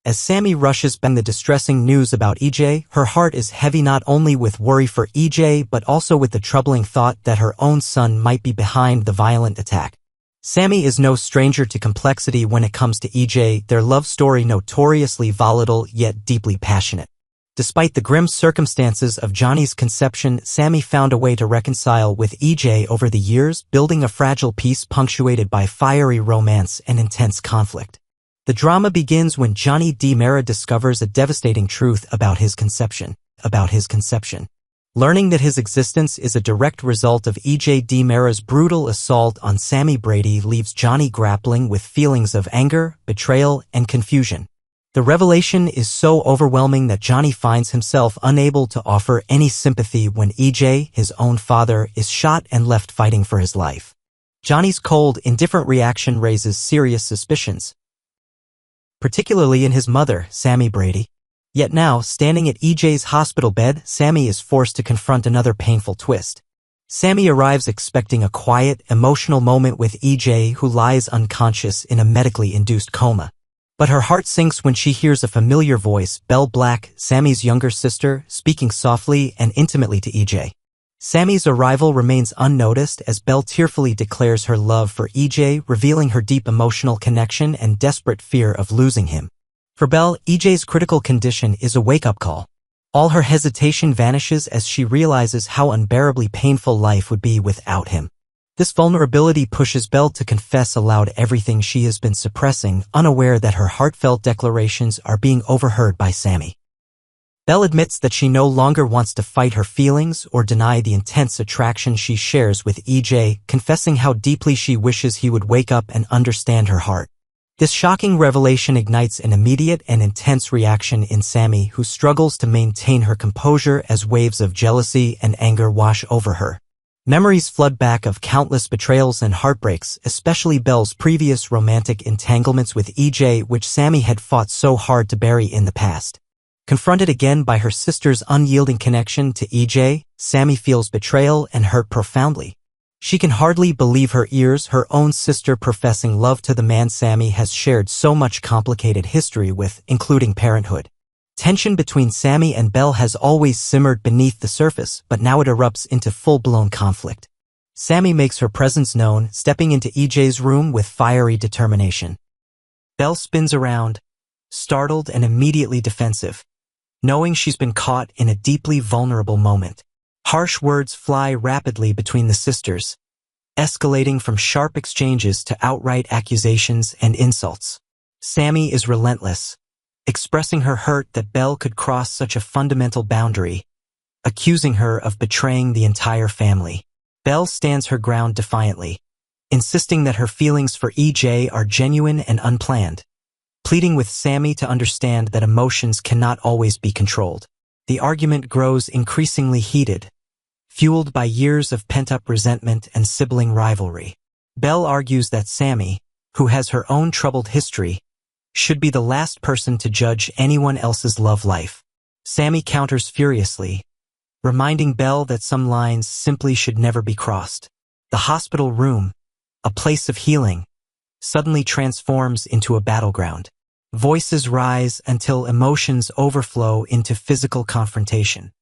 As Sami rushes back the distressing news about EJ, her heart is heavy not only with worry for EJ but also with the troubling thought that her own son might be behind the violent attack. Sami is no stranger to complexity when it comes to EJ, their love story notoriously volatile yet deeply passionate. Despite the grim circumstances of Johnny's conception, Sami found a way to reconcile with EJ over the years, building a fragile peace punctuated by fiery romance and intense conflict. The drama begins when Johnny DiMera discovers a devastating truth about his conception. Learning that his existence is a direct result of EJ DiMera's brutal assault on Sami Brady leaves Johnny grappling with feelings of anger, betrayal, and confusion. The revelation is so overwhelming that Johnny finds himself unable to offer any sympathy when EJ, his own father, is shot and left fighting for his life. Johnny's cold, indifferent reaction raises serious suspicions, particularly in his mother, Sami Brady. Yet now, standing at EJ's hospital bed, Sami is forced to confront another painful twist. Sami arrives expecting a quiet, emotional moment with EJ, who lies unconscious in a medically induced coma. But her heart sinks when she hears a familiar voice, Belle Black, Sami's younger sister, speaking softly and intimately to EJ. Sami's arrival remains unnoticed as Belle tearfully declares her love for EJ, revealing her deep emotional connection and desperate fear of losing him. For Belle, EJ's critical condition is a wake-up call. All her hesitation vanishes as she realizes how unbearably painful life would be without him. This vulnerability pushes Belle to confess aloud everything she has been suppressing, unaware that her heartfelt declarations are being overheard by Sami. Belle admits that she no longer wants to fight her feelings or deny the intense attraction she shares with EJ, confessing how deeply she wishes he would wake up and understand her heart. This shocking revelation ignites an immediate and intense reaction in Sami, who struggles to maintain her composure as waves of jealousy and anger wash over her. Memories flood back of countless betrayals and heartbreaks, especially Belle's previous romantic entanglements with EJ, which Sami had fought so hard to bury in the past. Confronted again by her sister's unyielding connection to EJ, Sami feels betrayal and hurt profoundly. She can hardly believe her ears, her own sister professing love to the man Sami has shared so much complicated history with, including parenthood. Tension between Sami and Belle has always simmered beneath the surface, but now it erupts into full-blown conflict. Sami makes her presence known, stepping into EJ's room with fiery determination. Belle spins around, startled and immediately defensive, knowing she's been caught in a deeply vulnerable moment. Harsh words fly rapidly between the sisters, escalating from sharp exchanges to outright accusations and insults. Sami is relentless, expressing her hurt that Belle could cross such a fundamental boundary, accusing her of betraying the entire family. Belle stands her ground defiantly, insisting that her feelings for EJ are genuine and unplanned, pleading with Sami to understand that emotions cannot always be controlled. The argument grows increasingly heated, fueled by years of pent-up resentment and sibling rivalry. Belle argues that Sami, who has her own troubled history, should be the last person to judge anyone else's love life. Sami counters furiously, reminding Belle that some lines simply should never be crossed. The hospital room, a place of healing, suddenly transforms into a battleground. Voices rise until emotions overflow into physical confrontation.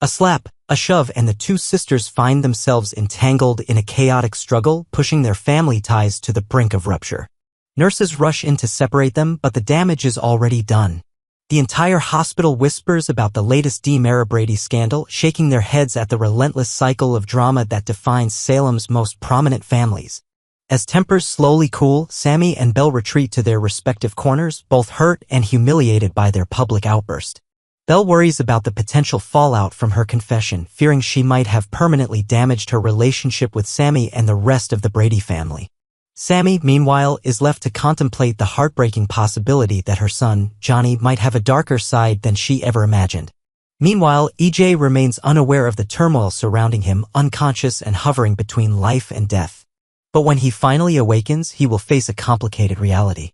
A slap, a shove, and the two sisters find themselves entangled in a chaotic struggle, pushing their family ties to the brink of rupture. Nurses rush in to separate them, but the damage is already done. The entire hospital whispers about the latest DiMera Brady scandal, shaking their heads at the relentless cycle of drama that defines Salem's most prominent families. As tempers slowly cool, Sami and Belle retreat to their respective corners, both hurt and humiliated by their public outburst. Belle worries about the potential fallout from her confession, fearing she might have permanently damaged her relationship with Sami and the rest of the Brady family. Sami, meanwhile, is left to contemplate the heartbreaking possibility that her son, Johnny, might have a darker side than she ever imagined. Meanwhile, EJ remains unaware of the turmoil surrounding him, unconscious and hovering between life and death. But when he finally awakens, he will face a complicated reality.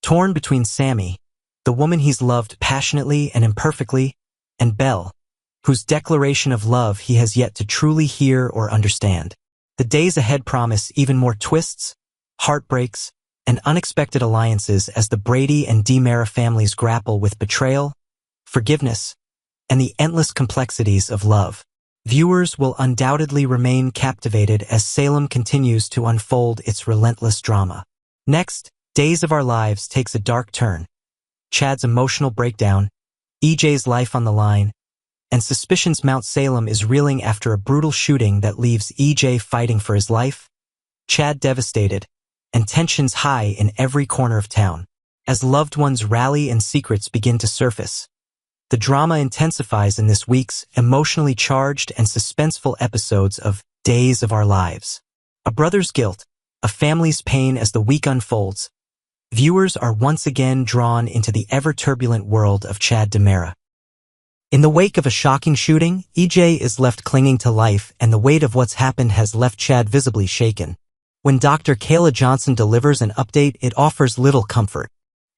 Torn between Sami, the woman he's loved passionately and imperfectly, and Belle, whose declaration of love he has yet to truly hear or understand. The days ahead promise even more twists, heartbreaks, and unexpected alliances as the Brady and DiMera families grapple with betrayal, forgiveness, and the endless complexities of love. Viewers will undoubtedly remain captivated as Salem continues to unfold its relentless drama. Next, Days of Our Lives takes a dark turn. Chad's emotional breakdown, EJ's life on the line, and suspicions mount. Salem is reeling after a brutal shooting that leaves EJ fighting for his life, Chad devastated, and tensions high in every corner of town. As loved ones rally and secrets begin to surface, the drama intensifies in this week's emotionally charged and suspenseful episodes of Days of Our Lives. A brother's guilt, a family's pain. As the week unfolds, viewers are once again drawn into the ever-turbulent world of Chad DiMera. In the wake of a shocking shooting, EJ is left clinging to life, and the weight of what's happened has left Chad visibly shaken. When Dr. Kayla Johnson delivers an update, it offers little comfort.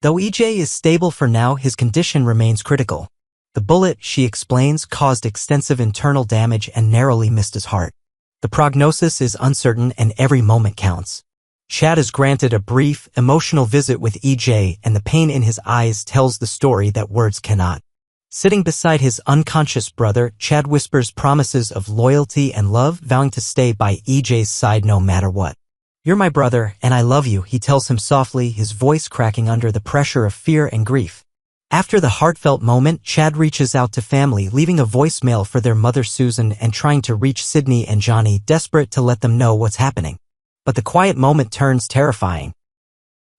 Though EJ is stable for now, his condition remains critical. The bullet, she explains, caused extensive internal damage and narrowly missed his heart. The prognosis is uncertain and every moment counts. Chad is granted a brief, emotional visit with EJ, and the pain in his eyes tells the story that words cannot. Sitting beside his unconscious brother, Chad whispers promises of loyalty and love, vowing to stay by EJ's side no matter what. "You're my brother, and I love you," he tells him softly, his voice cracking under the pressure of fear and grief. After the heartfelt moment, Chad reaches out to family, leaving a voicemail for their mother Susan and trying to reach Sydney and Johnny, desperate to let them know what's happening. But the quiet moment turns terrifying.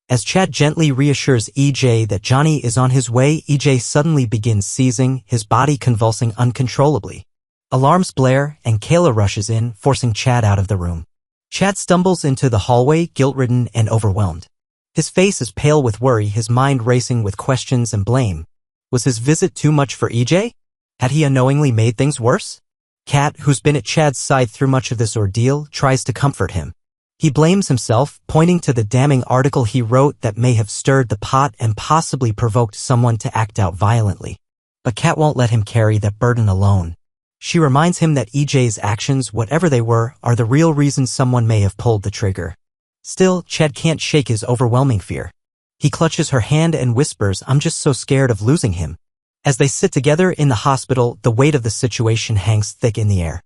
As Chad gently reassures EJ that Johnny is on his way, EJ suddenly begins seizing, his body convulsing uncontrollably. Alarms blare, and Kayla rushes in, forcing Chad out of the room. Chad stumbles into the hallway, guilt-ridden and overwhelmed. His face is pale with worry, his mind racing with questions and blame. Was his visit too much for EJ? Had he unknowingly made things worse? Kat, who's been at Chad's side through much of this ordeal, tries to comfort him. He blames himself, pointing to the damning article he wrote that may have stirred the pot and possibly provoked someone to act out violently. But Kat won't let him carry that burden alone. She reminds him that EJ's actions, whatever they were, are the real reason someone may have pulled the trigger. Still, Chad can't shake his overwhelming fear. He clutches her hand and whispers, "I'm just so scared of losing him." As they sit together in the hospital, the weight of the situation hangs thick in the air.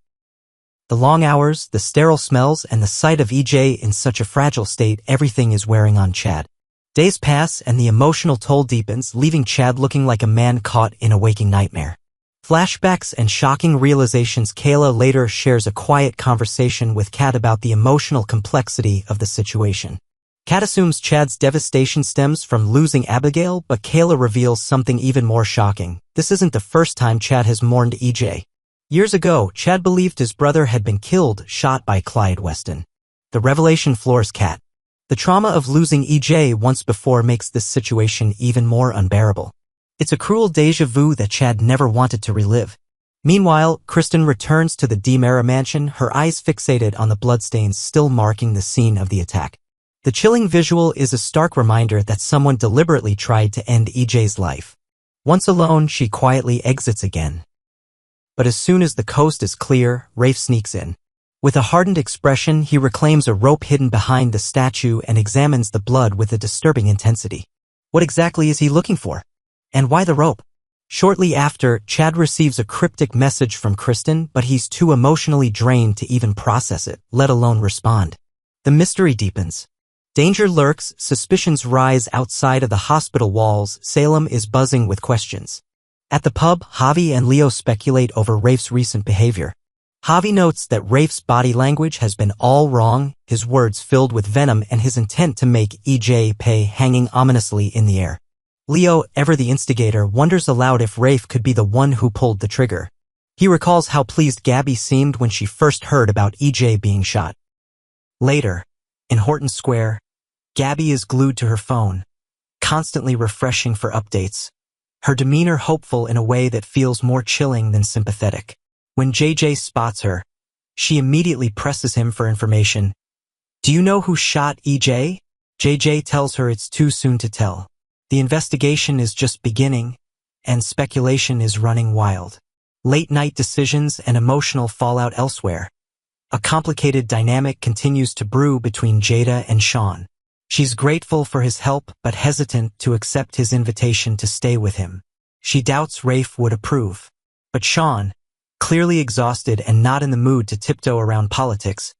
The long hours, the sterile smells, and the sight of EJ in such a fragile state, everything is wearing on Chad. Days pass and the emotional toll deepens, leaving Chad looking like a man caught in a waking nightmare. Flashbacks and shocking realizations. Kayla later shares a quiet conversation with Kat about the emotional complexity of the situation. Kat assumes Chad's devastation stems from losing Abigail, but Kayla reveals something even more shocking. This isn't the first time Chad has mourned EJ. Years ago, Chad believed his brother had been killed, shot by Clyde Weston. The revelation floors Kat. The trauma of losing EJ once before makes this situation even more unbearable. It's a cruel déjà vu that Chad never wanted to relive. Meanwhile, Kristen returns to the DiMera mansion, her eyes fixated on the bloodstains still marking the scene of the attack. The chilling visual is a stark reminder that someone deliberately tried to end EJ's life. Once alone, she quietly exits again. But as soon as the coast is clear, Rafe sneaks in. With a hardened expression, he reclaims a rope hidden behind the statue and examines the blood with a disturbing intensity. What exactly is he looking for? And why the rope? Shortly after, Chad receives a cryptic message from Kristen, but he's too emotionally drained to even process it, let alone respond. The mystery deepens. Danger lurks, suspicions rise outside of the hospital walls. Salem is buzzing with questions. At the pub, Javi and Leo speculate over Rafe's recent behavior. Javi notes that Rafe's body language has been all wrong, his words filled with venom and his intent to make EJ pay hanging ominously in the air. Leo, ever the instigator, wonders aloud if Rafe could be the one who pulled the trigger. He recalls how pleased Gabby seemed when she first heard about EJ being shot. Later, in Horton Square, Gabby is glued to her phone, constantly refreshing for updates, her demeanor hopeful in a way that feels more chilling than sympathetic. When JJ spots her, she immediately presses him for information. "Do you know who shot EJ?" JJ tells her it's too soon to tell. The investigation is just beginning, and speculation is running wild. Late-night decisions and emotional fallout elsewhere. A complicated dynamic continues to brew between Jada and Sean. She's grateful for his help but hesitant to accept his invitation to stay with him. She doubts Rafe would approve. But Sean, clearly exhausted and not in the mood to tiptoe around politics,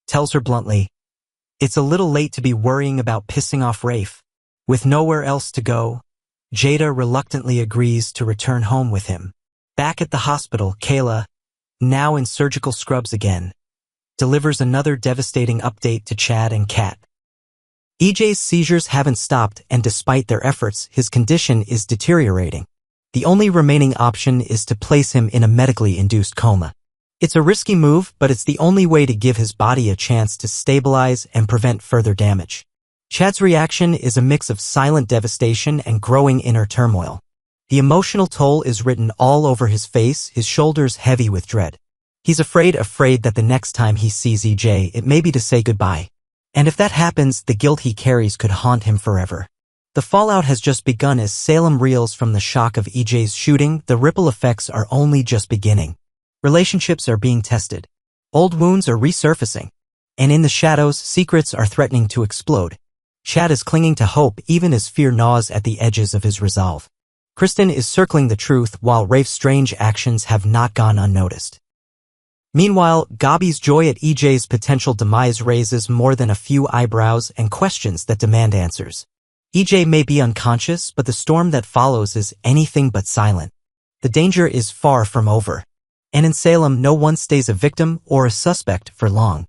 tells her bluntly, "It's a little late to be worrying about pissing off Rafe." With nowhere else to go, Jada reluctantly agrees to return home with him. Back at the hospital, Kayla, now in surgical scrubs again, delivers another devastating update to Chad and Kat. EJ's seizures haven't stopped, and despite their efforts, his condition is deteriorating. The only remaining option is to place him in a medically induced coma. It's a risky move, but it's the only way to give his body a chance to stabilize and prevent further damage. Chad's reaction is a mix of silent devastation and growing inner turmoil. The emotional toll is written all over his face, his shoulders heavy with dread. He's afraid that the next time he sees EJ, it may be to say goodbye. And if that happens, the guilt he carries could haunt him forever. The fallout has just begun as Salem reels from the shock of EJ's shooting. The ripple effects are only just beginning. Relationships are being tested. Old wounds are resurfacing. And in the shadows, secrets are threatening to explode. Chad is clinging to hope even as fear gnaws at the edges of his resolve. Kristen is circling the truth while Rafe's strange actions have not gone unnoticed. Meanwhile, Gabi's joy at EJ's potential demise raises more than a few eyebrows and questions that demand answers. EJ may be unconscious, but the storm that follows is anything but silent. The danger is far from over. And in Salem, no one stays a victim or a suspect for long.